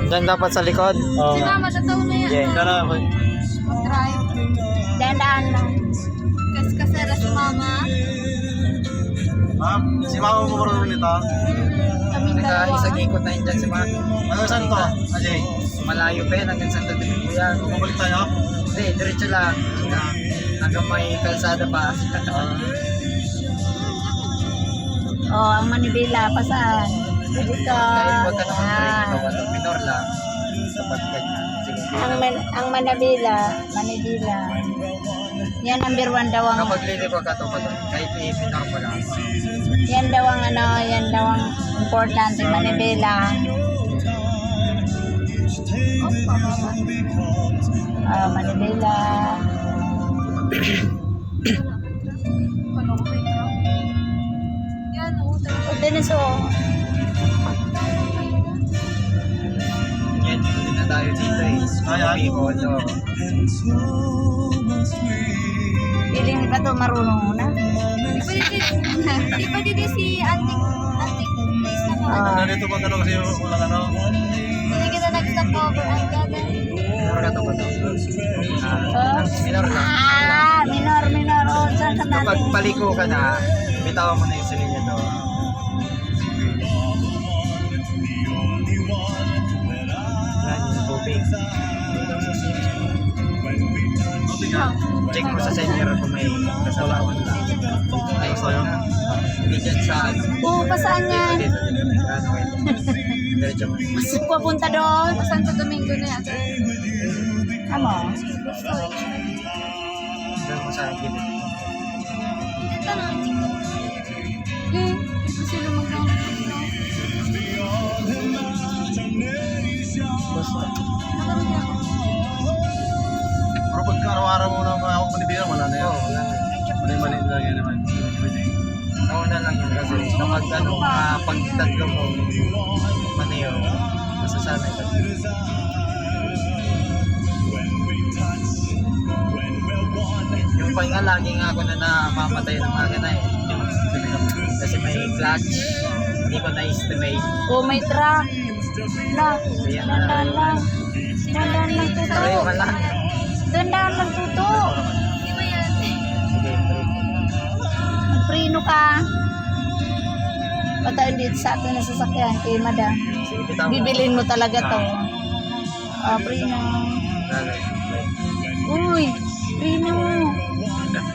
Diyan dapat sa likod. Si Mama, tataw na yan. Yeah. Mag-drive. Dandaan lang. Kasera si Mama. Si Mama mo marunong nito? Kami dalawa. Isang ikot na yun dyan si Mami. Ano saan to? Ajay? Malayo pa yan hanggang Santo Domingo yan. Bumalik tayo? Hindi, diretso lang. Hanggang may kalsada pa. Oh, ang Manibela, pasaan? Dito. Kahit huwag ka naman Ah. break, ito minor lang. Kapag ganyan. Sige. Ang Manibela. Yan, number 1 daw ang... Kapag lilipag ka to, kahit i-minor mo lang. Yan daw ang importante, Manibela. Manibela. Palongkay ka. Yan, O, Dennis, oh. Yan yung dinadayo dito eh. Ayan. Bicol, oh. Piling ba ito marunong na? Di ba dito si Antik Place na Ah. Dito ba gano'n kasi walang ano? Hindi kita nag-stop over ang gagawin. Minor ka to ba to? Minor lang. Minor. Oh, saan ka Kapag natin? paliko ka na, bitawan mo na yung silinya to. Yan yung tubig. Check mo sa senior kung may kasalawan lang. Ay, sorry na. Hindi dyan sa ano. Oo, pasaan yan? Dito. Ano kayo? Diretso mo. Mas papunta doon. Santo Domingo na yan. Ano? Diyan mo sa gilid. Ito na ang TikTok. Kasi lumagaw na ito. Pero pagka araw-araw mo na ako panibira, wala na yun. Wala na. Mali lang yun naman. Nauna lang yun kasi kapag ano, pag tatlo mo, maniyo, masasanay ka. Yung pang nga, lagi nga ako na namamatay ng makina eh. Kasi may clutch, hindi ko na-estimate. Oh, may truck. Na, Kaya dandaan lang. Dandaan lang tuto. Pareho ka lang. Dandaan lang tuto. Di ba yan? Sige, break. Magprino ka. Bata hindi sa atin na sasakyan kay madam. Sige, bitaw mo. Bibilin mo talaga to. Prino. Lalay, break. Uy, prino.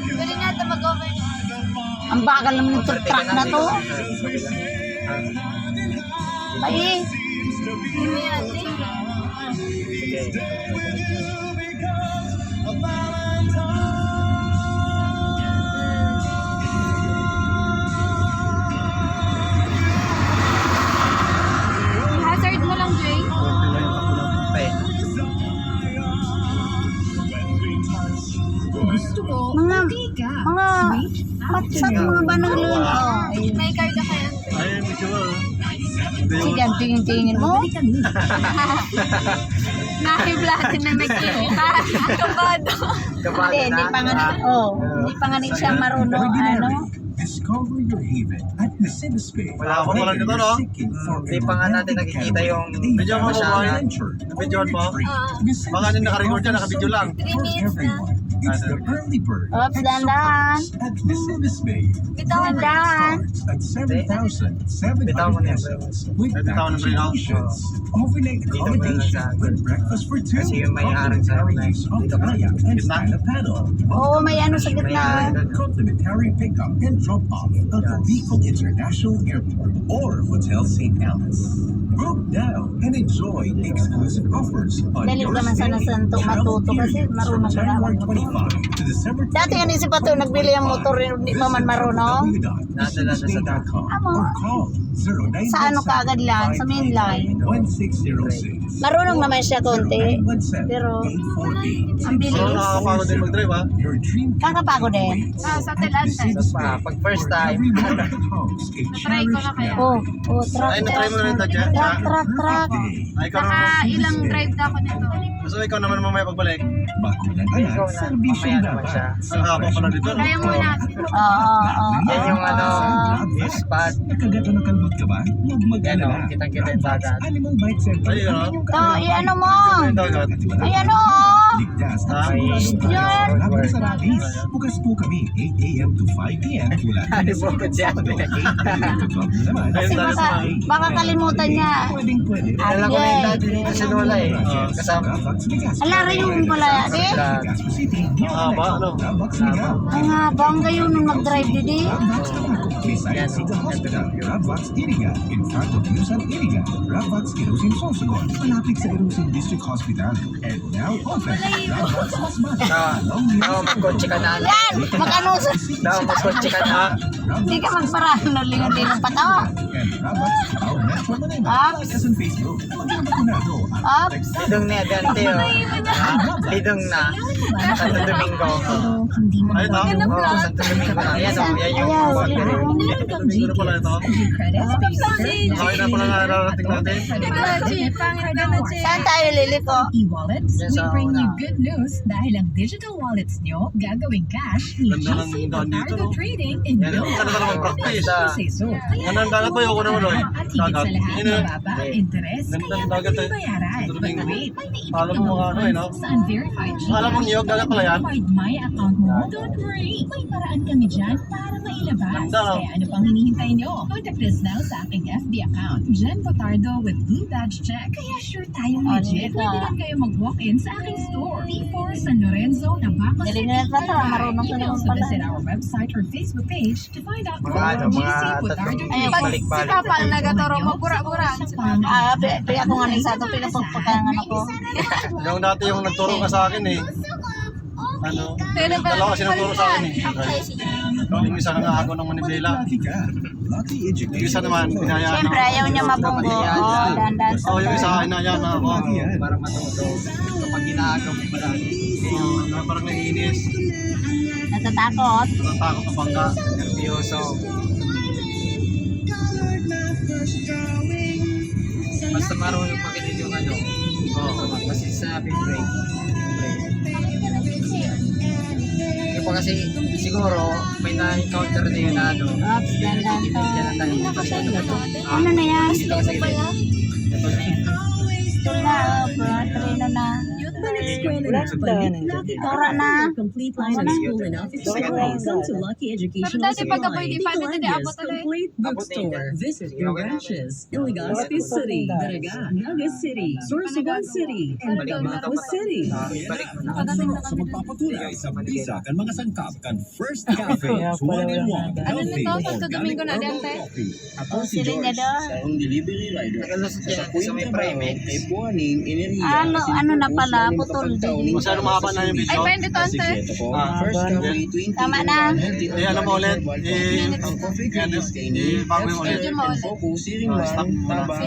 Pwede natin mag-over. Ang bagal naman ng Kontrate truck ka na to. dito sa kabila. Ay, Di ba yan? Sige. Hazard mo lang, Jay. Pay. mga matsat mga banang lun. Oh, ayun. May card ka kaya. Ay, medyo Sige, tingin-tingin mo. Nakiblatin na may kabado. Kabado Hindi, hindi pa nga, hindi pa nga siya marunong, ano. Discover your haven at Mercedes Bay. Wala ako pala nito, no? Hindi pa nga natin nakikita yung Video mo, masyana. Video mo? Baka nang naka-record dyan, naka-video lang. 3 minutes na. It's the early bird. Oops, dandan. At Mercedes Bay. Bitawan mo na. Starts at 7,700 Bitaw mo na yung pesos with Ay, bitaw na ba yun, no? vacations, overnight Dito mo na accommodation, sa- with breakfast for two, Kasi yung may-ari sa complimentary use of dito pa. kayak and Gitna? stand-up paddle. Oo, may ano sa gitna. Complimentary pickup and drop-off at the Bicol International Airport or Hotel St. Alice. Book now and enjoy exclusive offers on Dali your naman sana stay. santo Travel matuto kasi periods marunong from ka na January mag-motor. 25 to December Dati nga si Pato nagbili ang motor, hindi pa man marunong. Nadala na sa www.mercedesbay.com Amo. or call 0917 Sa ano kaagad lang, sa main line. 1606. Marunong naman siya konti. 0917 Pero, 848 ang bilis. Pero nakakapagod din mag-drive, ha? Your dream Kakapagod din. Sa Telanta. Pag first time, Try ko na kaya. Oh, truck, Ay, na-try mo na rin ito, Jack. truck. Ay, ikaw Naka naman. ilang drive na ako nito. So, ikaw naman mamaya pagbalik. Bakulan ikaw anak, na, serbisyo mamaya naman siya. Ang haba pala dito, no? Kaya muna. Oo. Yan yung ano, yung spot. Kagatan ng Malungkot ka ba? Huwag mag-alala. Yan, kitang-kita yung Ramvax dagat. Animal Bite Center Ay, ang ano? inyong Ito, i-ano mo. Yung dagat. Ayan o. Ligtas at Ay, siguradong yan. laban sa rabies. Bukas po kami 8 a.m. to 5 p.m. mula Ano Lunes po hanggang siya? Sabado. 8 a.m. to 12 na naman. Kasi baka kalimutan niya. Pwedeng-pwede. Alam ko na yung dati dito si Lola eh. Kasama. Ramvax Legazpi. Ala, rin yung pala, eh. Legazpi City, near Ah, ba, Metro. ano? Ramvax Legazpi. Ang habang kayo nung mag-drive didi. Ramvax Tabaco, Visayas City Hospital, Ramvax Iriga, in front of Yusan Iriga, Ramvax Irusin Sorsogon, malapit sa Irusin District Hospital, and now open, Ramvax Masbate, along the Daw, magkotse ka na. Yan! Mag-ano sa... Daw, magkotse ka na. Hindi ka magparano, lingon-lingon pa to. and Ramvax Cubao Metro Manila. Ops. Like us on Facebook, magbabakunado at Ops. Lidong na dante oh. Lidong na. Santo Domingo. Ay, ito. Oo, Santo Domingo na. Ayan oh, yan yung boundary. Domingo na pala ito. Okay na pala nararating natin. Saan tayo liliko? E-wallets, Yes, we bring you una. good news dahil ang digital wallets nyo gagawing cash ni Ganda ng GC daan dito, Potardo no? Trading in Yan, no ang ganda naman practice. say so. Kaya Ano ang dagat ba? Ayoko naman, oy. at higit sa Dagat. lahat, Yun, eh. mababa ang interes, Ganda kaya ng dagat, eh. bayaran. Santo But Domingo. wait, may naibig Alam mo mga ano, eh, no? sa unverified Alam mo, Niyog, dagat pala yan? Verified My account mo? Don't worry, may paraan kami dyan para mailabas. Ganda, no? Kaya ano pang hinihintay nyo? Contact us now sa aking FB account, Jen Potardo with Blue Badge Check. Kaya sure tayong legit. dito. Pwede rin kayo mag-walk-in sa aking store. P4 San Lorenzo, Nabacos Nilinis pa to, marunong You can ka also naman pala. visit our website or Facebook page to find out Mga more ano, about mga GC tatlong Potardo Ay, Trading. balik-balik. Kapal na gatoro mo, pura-pura. Pili ako nga sa ito, pinapagpakangan ako. Yung dati yung nagturo ka sa akin eh. Ano? Dalawa kasi nagturo sa akin eh. Yung isa nga ako ng Manibela. Lucky ka. Lucky Education. Yung isa naman, pinayaan Siyempre, ayaw niya mabunggo. Oo, dandan. Oh, yung isa, inayaan na ako. Para matuto. Kapag ginagawa mo pala. Parang naiinis. Natatakot. Natakot na bangga. Nervyoso. Basta marunong makinig yung ano. Oo, kasi sabi break. Yung pa kasi siguro may na-encounter na yun na ano. Ops, dandan to. Yan ang tanong. Ano na yan? Dito kasi ito na yun. Ito na, trino na. Tora na. Complete line of school and office supplies. Come to Lucky Educational Pero dati pag apoy, di pa Supply. dito di abot ulit. Complete bookstore. Visit your branches in Legazpi City, Daraga, Naga City, Sorsogon City, and Bamako City. Balik mo na. Sa magpapatunay sa bisa kan mga sangkap kan First Cafe, 1-in-1, Ano na to? Santo Domingo na din, te? O, sila niya doon. Ang delivery rider. Nakalusot yan sa may Primex. Ay buwaning enerhiya. Ano na pala, putol din. Masyado mahaba na yung Ay, video. pwede to, te. First Cafe 20. Tama na. Eh, ano mo ulit? Ang coffee Yan, creators kay ni bago mo ulit. Medyo mo ulit. Focus, siring man, Stop muna. tabang,